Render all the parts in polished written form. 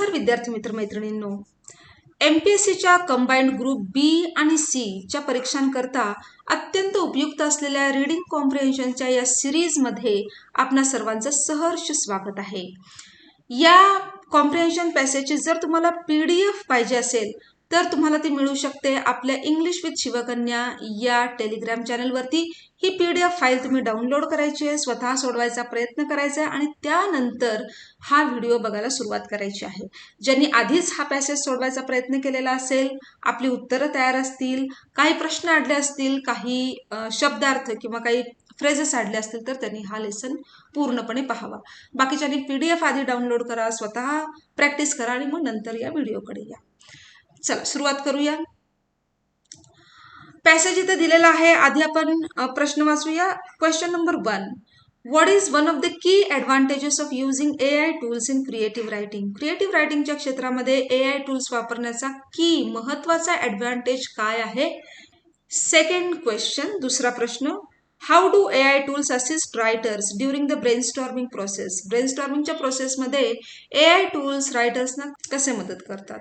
नमस्कार विद्यार्थी मित्र मैत्रिणींनो, MPSCच्या कंबाइंड ग्रुप बी आणि सी च्या परीक्षांकरता अत्यंत उपयुक्त असलेल्या रीडिंग कॉम्प्रिहेन्शनच्या या सिरीजमध्ये आपणा सर्वांचं सहर्ष स्वागत आहे। या कॉम्प्रिहेन्शन पॅसेजची जर तुम्हाला PDF पाहिजे असेल तर तुम्हाला ती मिळू शकते आपल्या इंग्लिश विथ शिवकन्या या टेलिग्राम चॅनलवरती। ही PDF फाईल तुम्ही डाउनलोड करायची आहे, स्वतः सोडवायचा प्रयत्न करायचा आहे आणि त्यानंतर हा व्हिडिओ बघायला सुरुवात करायची आहे। ज्यांनी आधीच हा पॅसेज सोडवायचा प्रयत्न केलेला असेल, आपली उत्तरं तयार असतील, काही प्रश्न अडले असतील, काही शब्दार्थ किंवा काही फ्रेजेस अडले असतील तर त्यांनी हा लेसन पूर्णपणे पाहावा। बाकीच्यांनी PDF आधी डाउनलोड करा, स्वतः प्रॅक्टिस करा आणि मग नंतर या व्हिडिओकडे या। चला सुरुवात करूया। पॅसेज इथे दिलेला आहे, आधी आपण प्रश्न वाचूया। Question number 1, what is one of the key advantages of using AI tools in creative writing? Creative रायटिंगच्या क्षेत्रामध्ये AI टूल्स वापरण्याचा की महत्त्वाचा ॲडव्हांटेज काय आहे? सेकंड क्वेश्चन, दुसरा प्रश्न, how do AI tools assist writers during the brainstorming process? ब्रेनस्टॉर्मिंगच्या प्रोसेसमध्ये AI टूल्स रायटर्सना कसे मदत करतात?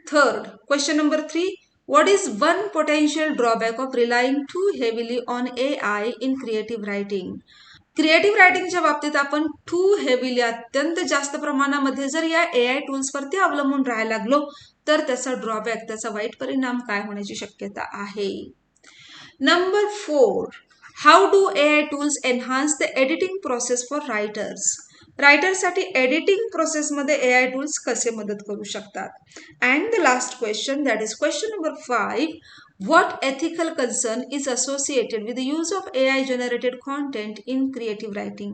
Third question number 3, what is one potential drawback of relying too heavily on AI in creative writing? क्रिएटिव्ह रायटिंगच्या बाबतीत आपण टू हेवीली अत्यंत जास्त प्रमाणामध्ये जर या AI टूल्सवरती अवलंबून राहायला लागलो तर त्याचा ड्रॉबॅक, त्याचा वाईट परिणाम काय होण्याची शक्यता आहे? Number 4, how do AI tools enhance the editing process for writers? रायटरसाठी एडिटिंग प्रोसेसमध्ये AI टूल्स कसे मदत करू शकतात? And the last question, that is question number 5, what ethical concern is associated with the use of AI generated content in creative writing?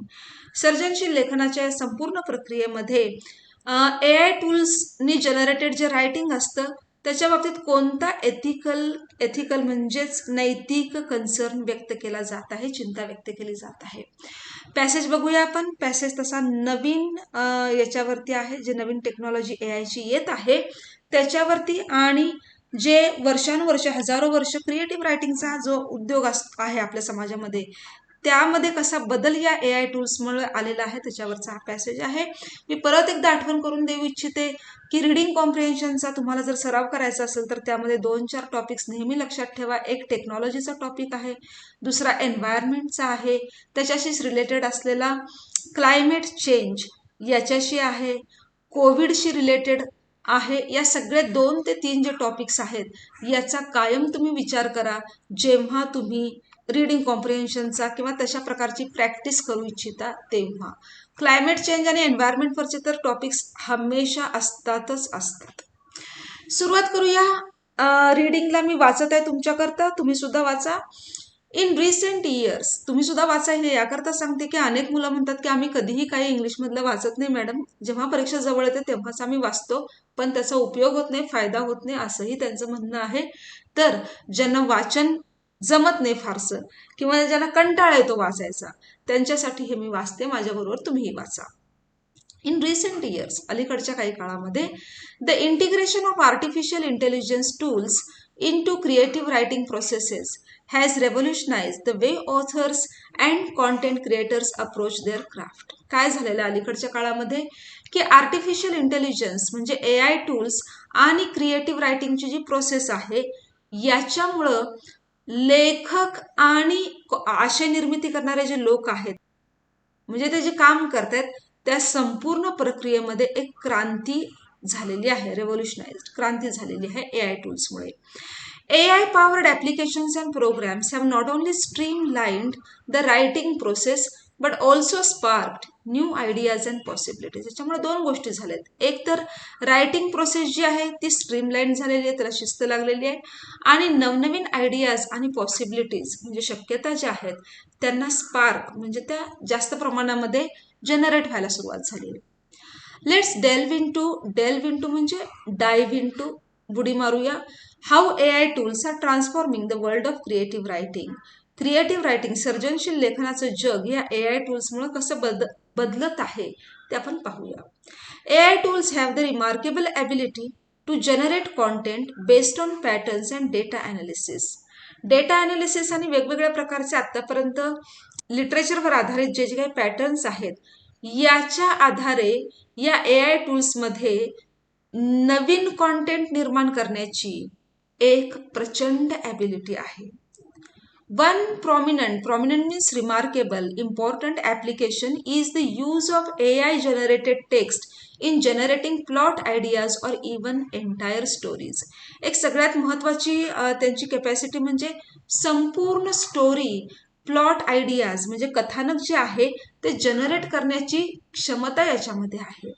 सर्जनशील लेखनाच्या संपूर्ण प्रक्रियेमध्ये AI टूल्सनी जनरेटेड जे रायटिंग असतं त्याच्या बाबतीत कोणता एथिकल म्हणजेच नैतिक कन्सर्न व्यक्त केला जात आहे, चिंता व्यक्त केली जात आहे? पॅसेज बघूया आपण। पॅसेज तसा नवीन याच्यावरती आहे, जे नवीन टेक्नॉलॉजी AIची येत आहे त्याच्यावरती, आणि जे वर्षानुवर्ष हजारो वर्ष क्रिएटिव्ह रायटिंगचा जो उद्योग आहे आपल्या समाजामध्ये त्यामध्ये कसा बदल या AI टूल्समुळे आलेला आहे त्याच्यावरचा हा पॅसेज आहे। मी परत एकदा आठवण करून देऊ इच्छिते की रीडिंग कॉम्प्रिहेन्शनचा तुम्हाला जर सराव करायचा असेल तर त्यामध्ये 2-4 टॉपिक्स नेहमी लक्षात ठेवा। एक टेक्नॉलॉजीचा टॉपिक आहे, दुसरा एन्व्हायरमेंटचा आहे, त्याच्याशीच रिलेटेड असलेला क्लायमेट चेंज याच्याशी आहे, कोविडशी रिलेटेड आहे। या सगळे 2 ते 3 जे टॉपिक्स आहेत याचा कायम तुम्ही विचार करा जेव्हा तुम्ही रीडिंग कॉम्प्रिहेन्शनचा किंवा तशा प्रकारची प्रॅक्टिस करू इच्छिता तेव्हा। क्लायमेट चेंज आणि एन्व्हायरमेंटवरचे तर टॉपिक्स हमेशा असतातच असतात। सुरुवात करूया रीडिंगला। मी वाचत आहे तुमच्याकरता, तुम्ही सुद्धा वाचा। इन रिसेंट इयर्स, तुम्ही सुद्धा वाचा, हे याकरता सांगते की अनेक मुलं म्हणतात की आम्ही कधीही काही इंग्लिशमधलं वाचत नाही मॅडम, जेव्हा परीक्षा जवळ येते तेव्हाच आम्ही वाचतो, पण त्याचा उपयोग होत नाही, फायदा होत नाही, असंही त्यांचं म्हणणं आहे। तर ज्यांना वाचन जमत नाही फारसं किंवा ज्यांना कंटाळा येतो वाचायचा त्यांच्यासाठी हे मी वाचते, माझ्याबरोबर तुम्हीही वाचा। इन रिसेंट इयर्स, अलीकडच्या काही काळामध्ये, the integration of artificial intelligence tools into creative writing processes has revolutionized the way authors and content creators approach their craft. काय झालेलं अलीकडच्या काळामध्ये की आर्टिफिशियल इंटेलिजन्स म्हणजे AI टूल्स आणि क्रिएटिव्ह रायटिंगची जी प्रोसेस आहे याच्यामुळं लेखक आणि आशय निर्मिती करणारे जे लोक आहेत म्हणजे ते जे काम करतात त्या संपूर्ण प्रक्रियेमध्ये एक क्रांती झालेली आहे, रेव्होल्युशनाइज्ड क्रांती झालेली आहे AI टूल्समुळे। AI powered applications and programs have not only streamlined the writing process but also sparked new ideas and possibilities. याच्यामुळे 2 गोष्टी झाल्यात, एक तर रायटिंग प्रोसेस जी आहे ती स्ट्रीमलाईन झालेली आहे, त्याला शिस्त लागलेली आहे, आणि नवनवीन आयडियाज आणि पॉसिबिलिटीज म्हणजे शक्यता ज्या आहेत त्यांना स्पार्क म्हणजे त्या जास्त प्रमाणामध्ये जनरेट व्हायला सुरुवात झाली आहे। लेट्स डेल्व इनटू म्हणजे डाइव्ह इनटू, बुडी मारूया। How AI tools are transforming the world of creative writing? Creative writing, सर्जनशील लेखनाचं जग या AI टूल्समुळे कसं बदलत आहे ते आपण पाहूया। AI tools have the remarkable ability to generate content based on patterns and data analysis. Data analysis आणि वेगवेगळ्या प्रकारचे आतापर्यंत लिटरेचरवर आधारित जे काही पॅटर्न्स आहेत याच्या आधारे या AI टूल्समध्ये नवीन कॉन्टेंट निर्माण करण्याची एक प्रचंड ॲबिलिटी आहे. One prominent means remarkable, important application is the use of AI generated text in generating plot ideas or even entire stories. एक सगळ्यात महत्त्वाची त्यांची कॅपॅसिटी म्हणजे संपूर्ण स्टोरी, प्लॉट आयडियाज म्हणजे कथानक जे आहे ते जनरेट करण्याची क्षमता याच्यामध्ये आहे.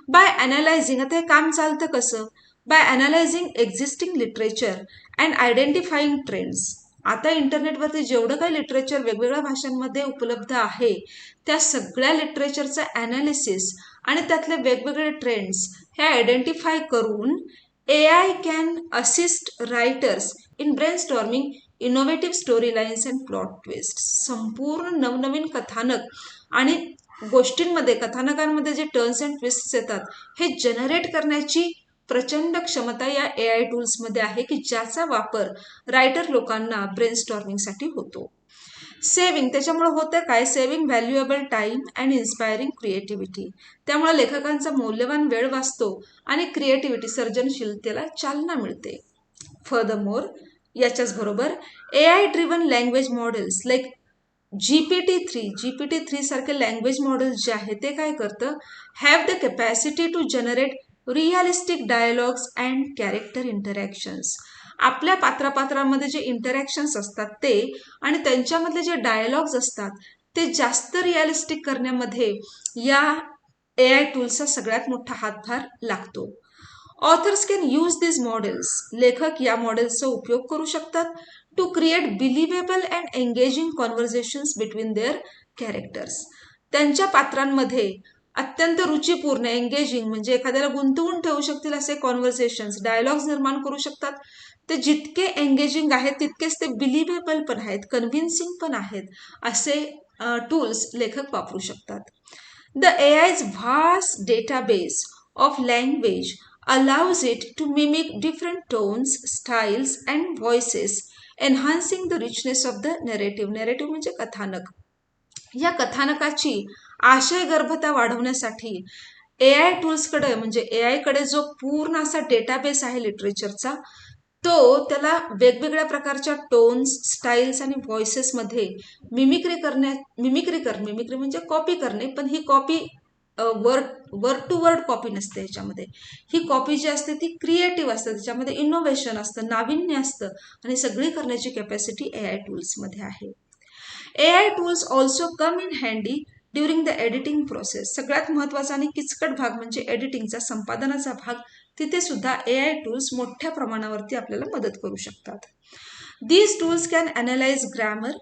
बाय अनालायझिंग, आता हे काम चालतं कसं? By analysing existing literature and identifying trends. आता इंटरनेटवरती जेवढं काही लिटरेचर वेगवेगळ्या भाषांमध्ये उपलब्ध आहे त्या सगळ्या लिटरेचरचं ॲनालिसिस आणि त्यातले वेगवेगळे ट्रेंड्स हे आयडेंटिफाय करून AI can assist writers in brainstorming innovative story lines and plot twist. संपूर्ण नवनवीन कथानक आणि गोष्टींमध्ये, कथानकांमध्ये जे टर्न्स अँड ट्विस्ट्स येतात हे जनरेट करण्याची प्रचंड क्षमता या AI टूल्समध्ये आहे की ज्याचा वापर रायटर लोकांना ब्रेनस्टॉर्मिंगसाठी होतो. सेविंग, त्याच्यामुळे होतं काय? Saving valuable time and inspiring creativity. त्यामुळे लेखकांचा मौल्यवान वेळ वाचतो आणि क्रिएटिव्हिटी, सर्जनशीलतेला चालना मिळते. फर्दरमोर, याच्याच बरोबर AI driven language models like GPT-3 सारखे लँग्वेज मॉडेल्स जे आहे ते काय करतं? Have the capacity to generate realistic dialogues and character interactions. आपल्या पात्रामध्ये जे इंटरॅक्शन्स असतात ते आणि त्यांच्यामधले जे डायलॉग्स असतात ते जास्त रिअलिस्टिक करण्यामध्ये या AI टूल्सचा सगळ्यात मोठा हातभार लागतो. Authors can use this models, लेखक या मॉडेल्सचा उपयोग करू शकतात to create believable and engaging conversations between their characters. त्यांच्या पात्रांमध्ये अत्यंत रुचिपूर्ण, एंगेजिंग म्हणजे एखाद्याला गुंतवून ठेवू शकतील असे कॉन्व्हर्सेशन्स, डायलॉग्स निर्माण करू शकतात. ते जितके एंगेजिंग आहेत तितकेच ते बिलिव्हेबल पण आहेत, कन्व्हिन्सिंग पण आहेत, असे टूल्स लेखक वापरू शकतात. The AI's vast database of language allows it to mimic different tones, styles and voices, enhancing the richness of the narrative. Narrative म्हणजे कथानक. या कथानकाची आशयगर्भता वाढवण्यासाठी AI टूल्सकडे म्हणजे AI कडे जो पूर्ण असा डेटाबेस आहे लिटरेचरचा, तो त्याला वेगवेगळ्या प्रकारच्या टोन्स, स्टाईल्स आणि व्हॉइसेसमध्ये मिमिक्री म्हणजे कॉपी करणे, पण ही copy word to word copy नसते. याच्यामध्ये ही कॉपी जी असते ती क्रिएटिव्ह असते, त्याच्यामध्ये इनोव्हेशन असतं, नाविन्य असतं आणि सगळी करण्याची कॅपॅसिटी AI टूल्समध्ये आहे. AI tools also come in handy during the editing process. सगळ्यात महत्त्वाचा आणि किचकट भाग म्हणजे एडिटिंगचा, संपादनाचा भाग. तिथे सुद्धा AI टूल्स मोठ्या प्रमाणावरती आपल्याला मदत करू शकतात. These tools can analyze grammar,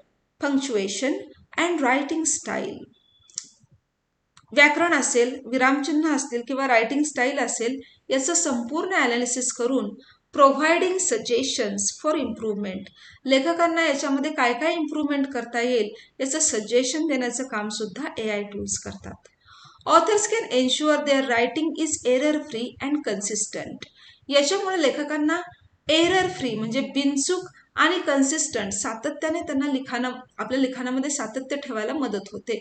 punctuation and writing style. व्याकरण असेल, विरामचिन्ह असतील किंवा रायटिंग स्टाईल असेल याचं संपूर्ण ॲनालिसिस करून प्रोव्हाइडिंग सजेशन्स फॉर इम्प्रूव्हमेंट. लेखकांना याच्यामध्ये काय काय इम्प्रूव्हमेंट करता येईल याचं सजेशन देण्याचं काम सुद्धा AI टूल्स करतात. Authors can ensure their writing is error free and consistent. याच्यामुळे लेखकांना एरर फ्री म्हणजे बिनचूक आणि कन्सिस्टंट, सातत्याने त्यांना आपल्या लिखाणामध्ये सातत्य ठेवायला मदत होते.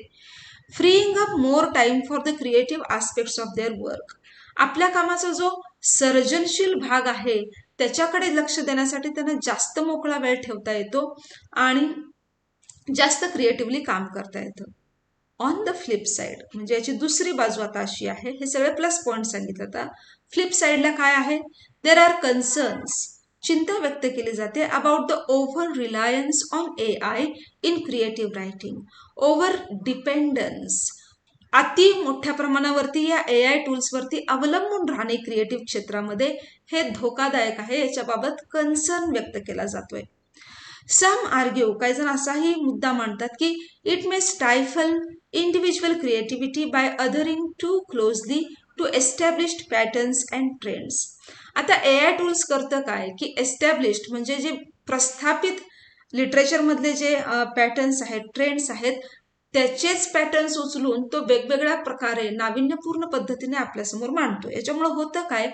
Freeing up more time for the creative aspects of their work. आपल्या कामाचा जो सर्जनशील भाग आहे त्याच्याकडे लक्ष देण्यासाठी त्यांना जास्त मोकळा वेळ ठेवता येतो आणि जास्त क्रिएटिव्हली काम करता येतं. ऑन द फ्लिप साईड म्हणजे याची दुसरी बाजू आता अशी आहे, हे सगळे प्लस पॉईंट सांगितलं. आता फ्लिप साईडला काय आहे? देर आर कन्सर्न्स, चिंता व्यक्त केली जाते about the over Reliance on AI in creative writing. Over dependence, अति मोठ्या प्रमाणावरती या AI टूल्सवरती अवलंबून राहणे क्रिएटिव्ह क्षेत्रामध्ये हे धोकादायक आहे, याच्याबाबत कन्सर्न व्यक्त केला जातोय. सम आर्ग्यू, काही जण असाही मुद्दा मांडतात की it may stifle individual creativity by adhering too closely to established patterns and trends. आता AI टूल्स करतं काय की एस्टॅब्लिश्ड म्हणजे जे प्रस्थापित लिटरेचरमधले जे पॅटर्न्स आहेत, ट्रेंड्स आहेत, त्याचेच पॅटर्न्स उचलून तो वेगवेगळ्या प्रकारे नाविन्यपूर्ण पद्धतीने आपल्यासमोर मांडतो. याच्यामुळे होतं काय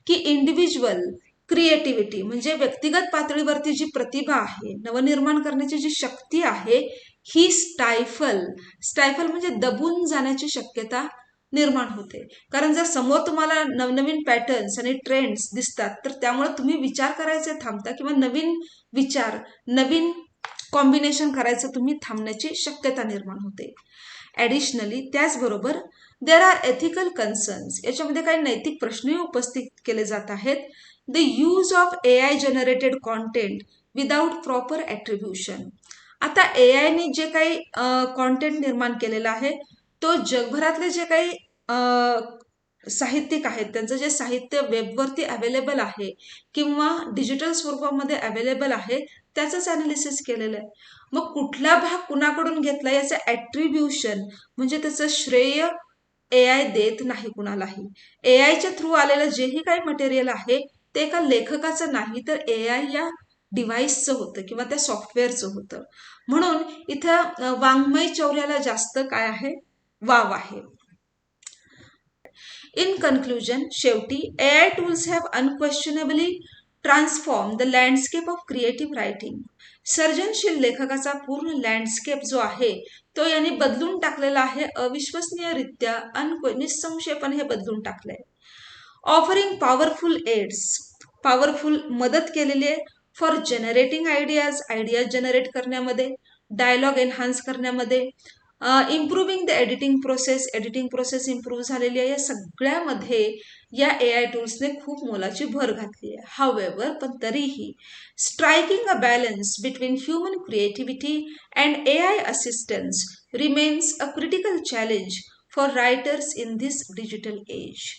की इंडिव्हिज्युअल क्रिएटिव्हिटी म्हणजे व्यक्तिगत पातळीवरती जी प्रतिभा आहे, नवनिर्माण करण्याची जी शक्ती आहे, ही स्टायफल म्हणजे दबून जाण्याची शक्यता निर्माण होते. कारण जर समोर तुम्हाला नवनवीन पॅटर्न्स आणि ट्रेंड्स दिसतात तर त्यामुळे तुम्ही विचार करायचे थांबता किंवा नवीन विचार, नवीन कॉम्बिनेशन करायचं तुम्ही थांबण्याची शक्यता निर्माण होते. ॲडिशनली त्याचबरोबर देर आर एथिकल कन्सर्न्स, याच्यामध्ये काही नैतिक प्रश्नही उपस्थित केले जात आहेत. The use of AI generated content without proper attribution. आता AIने जे काही कॉन्टेंट निर्माण केलेलं आहे तो जगभरातले जे काही साहित्यिक आहेत त्यांचं जे साहित्य वेबवरती अवेलेबल आहे किंवा डिजिटल स्वरूपामध्ये अवेलेबल आहे त्याचंच ॲनालिसिस केलेलं आहे. मग कुठला भाग कुणाकडून घेतला याचं ॲट्रिब्युशन म्हणजे त्याचं श्रेय AI देत नाही कुणालाही. AIच्या थ्रू आलेलं जेही काही मटेरियल आहे ते एका लेखकाचं नाही तर AI या डिव्हाइसचं होतं किंवा त्या सॉफ्टवेअरचं होतं. म्हणून इथं वाङ्मय चौर्याला जास्त काय आहे, वाव आहे. इन कन्क्लुजन, शेवटी AI tools have unquestionably transform the landscape of creative writing. सर्जनशील लेखकाचा पूर्ण लँडस्केप जो आहे तो याने बदलून टाकलेला आहे, अविश्वसनीयरित्या निसंशयपणे हे बदलून टाकलंय. ऑफरिंग पॉवरफुल एड्स, पॉवरफुल मदत केलेली आहे फॉर जनरेटिंग आयडियाज जनरेट करण्यामध्ये, डायलॉग एन्हान्स करण्यामध्ये, improving the editing process improve झालेली आहे. या सगळ्यामध्ये या AI टूल्सने खूप मोलाची भर घातली आहे. हावेवर, पण तरीही striking a balance between human creativity and AI assistance remains a critical challenge for writers in this digital age.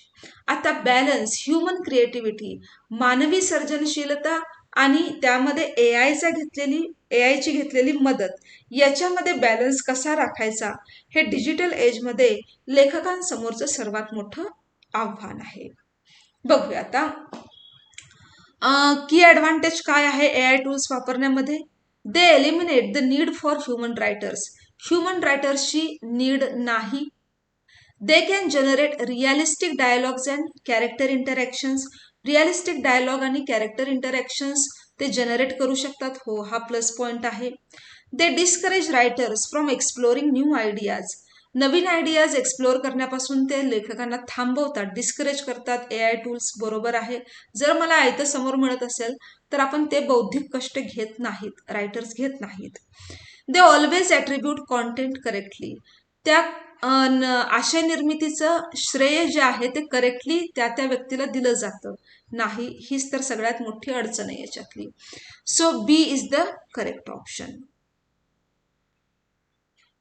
आता बॅलन्स, ह्युमन क्रिएटिव्हिटी, मानवी सर्जनशीलता आणि त्यामध्ये AIची घेतलेली मदत, याच्यामध्ये बॅलन्स कसा राखायचा हे डिजिटल एजमध्ये लेखकांसमोरचं सर्वात मोठं आव्हान आहे. बघूया आता की ॲडव्हान्टेज काय आहे AI टूल्स वापरण्यामध्ये. They eliminate the need for human writers. Human रायटर्सची नीड नाही. They can generate realistic dialogues and character interactions. Realistic dialogue आणि कॅरेक्टर इंटरॅक्शन्स ते जनरेट करू शकतात. हो, हा प्लस पॉईंट आहे. They discourage writers from exploring new ideas. नवीन आयडियाज एक्सप्लोर करण्यापासून ते लेखकांना थांबवतात, डिस्करेज करतात AI टूल्स. बरोबर आहे. जर मला आयतं समोर मिळत असेल तर आपण ते बौद्धिक कष्ट घेत नाहीत, रायटर्स घेत नाहीत. They always attribute content correctly. त्या आशय निर्मितीचं श्रेय जे आहे ते करेक्टली त्या व्यक्तीला दिलं जातं नाही. हीच तर सगळ्यात मोठी अडचण आहे याच्यातली. So B is the correct option.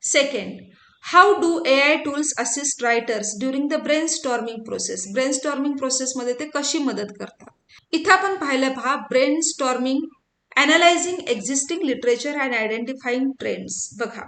Second, how do AI tools assist writers during the brainstorming process. Brainstorming प्रोसेसमध्ये ते कशी मदत करतात. इथं आपण पाहिलं पहा, brainstorming, analyzing existing literature and identifying trends. बघा,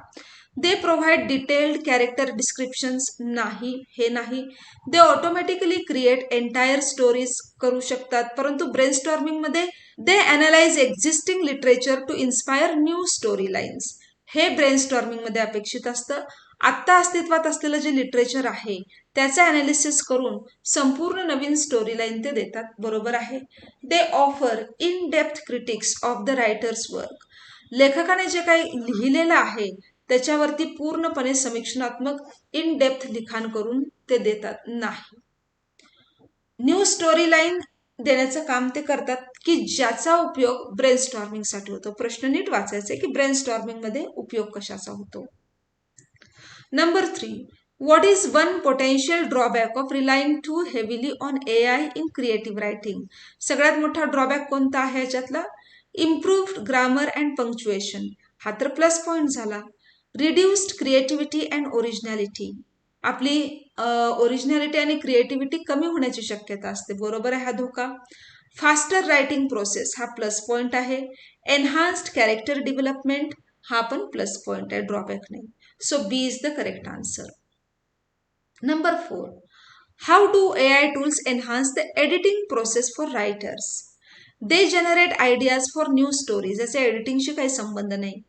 they provide detailed character descriptions. नाही, हे नाही. They automatically create entire stories करू शकतात. परंतु ब्रेनस्टॉर्मिंगमध्ये they analyze existing literature to inspire new story lines. हे ब्रेनस्टॉर्मिंगमध्ये अपेक्षित असतं. आत्ता अस्तित्वात असलेलं जे लिटरेचर आहे त्याचं ॲनालिसिस करून संपूर्ण नवीन स्टोरी लाईन ते देतात. बरोबर आहे. दे offer in depth critics of the writers work. लेखकाने जे काही लिहिलेलं आहे त्याच्यावरती पूर्णपणे समीक्षणात्मक इन डेप्थ लिखाण करून ते देतात. नाही, न्यू स्टोरी लाईन देण्याचं काम ते करतात की ज्याचा उपयोग ब्रेनस्टॉर्मिंगसाठी होतो. प्रश्न नीट वाचायचे की ब्रेनस्टॉर्मिंगमध्ये उपयोग कशाचा होतो. Number 3, what is one potential drawback of relying too heavily on AI in creative writing. सगळ्यात मोठा ड्रॉबॅक कोणता आहे याच्यातला. Improved grammar and punctuation. हा तर प्लस पॉईंट झाला. Reduced creativity and originality. आपली ओरिजिनॅलिटी आणि क्रिएटिव्हिटी कमी होण्याची शक्यता असते. बरोबर आहे हा धोका. फास्टर रायटिंग प्रोसेस, हा प्लस पॉईंट आहे. एनहान्स्ड कॅरेक्टर डेव्हलपमेंट, हा पण प्लस पॉईंट आहे, ड्रॉबॅक नाही. So B is the correct answer. Number 4, how do AI tools enhance the editing process for writers. They generate ideas for new stories. याचा एडिटिंगशी काही संबंध नाही.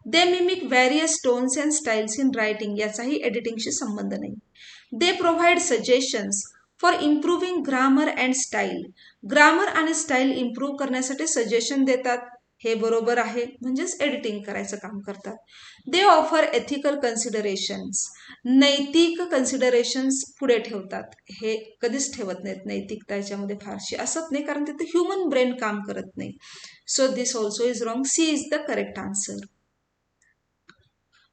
They mimic various tones and styles in writing. याचाही एडिटिंगशी संबंध नाही. They provide suggestions for improving grammar and style. Grammar आणि स्टाईल इम्प्रूव्ह करण्यासाठी सजेशन देतात. हे बरोबर आहे, म्हणजेच एडिटिंग करायचं काम करतात. दे ऑफर एथिकल कन्सिडरेशन्स, नैतिक कन्सिडरेशन्स पुढे ठेवतात. हे कधीच ठेवत नाहीत नैतिकता याच्यामध्ये फारशी असत नाही, कारण तिथे ह्युमन ब्रेन काम करत नाही. So this also is wrong. C is the correct answer.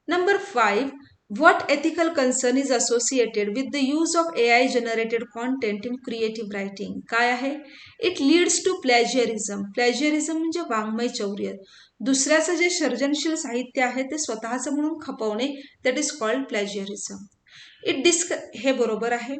Number 5. What ethical concern is associated with the use of AI generated content in creative writing? काय आहे? It leads to plagiarism. Plagiarism म्हणजे वाङ्मय चौर्य. दुसऱ्याचं जे सर्जनशील साहित्य आहे ते स्वतःचं म्हणून खपवणे, that is called plagiarism. हे बरोबर आहे.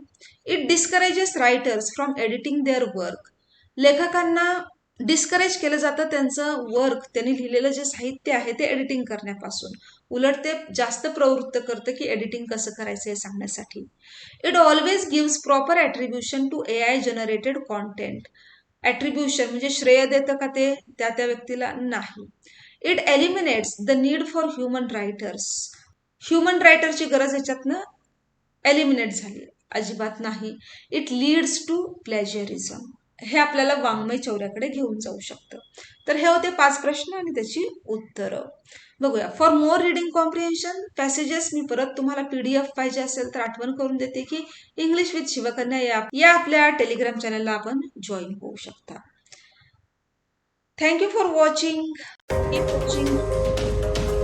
It discourages writers from editing their work. लेखकांना डिस्करेज केलं जातं त्यांचं वर्क, त्यांनी लिहिलेलं जे साहित्य आहे ते एडिटिंग करण्यापासून. उलट ते जास्त प्रवृत्त करतं की एडिटिंग कसं करायचं हे सांगण्यासाठी. It always gives proper attribution to AI generated content. Attribution म्हणजे श्रेय देतं का ते त्या व्यक्तीला? नाही. It eliminates the need for human writers. Human रायटरची गरज ह्याच्यातनं एलिमिनेट झाली, अजिबात नाही. It leads to plagiarism. हे आपल्याला वाङ्मय चौर्याकडे घेऊन जाऊ शकतं. तर हे होते 5 प्रश्न आणि त्याची उत्तरं. बघूया. For more reading comprehension passages मी परत तुम्हाला PDF पाहिजे असेल तर आठवण करून देते की इंग्लिश विथ शिवकन्या या आपल्या टेलिग्राम चॅनलला आपण जॉईन होऊ शकता. Thank you for watching. Keep watching.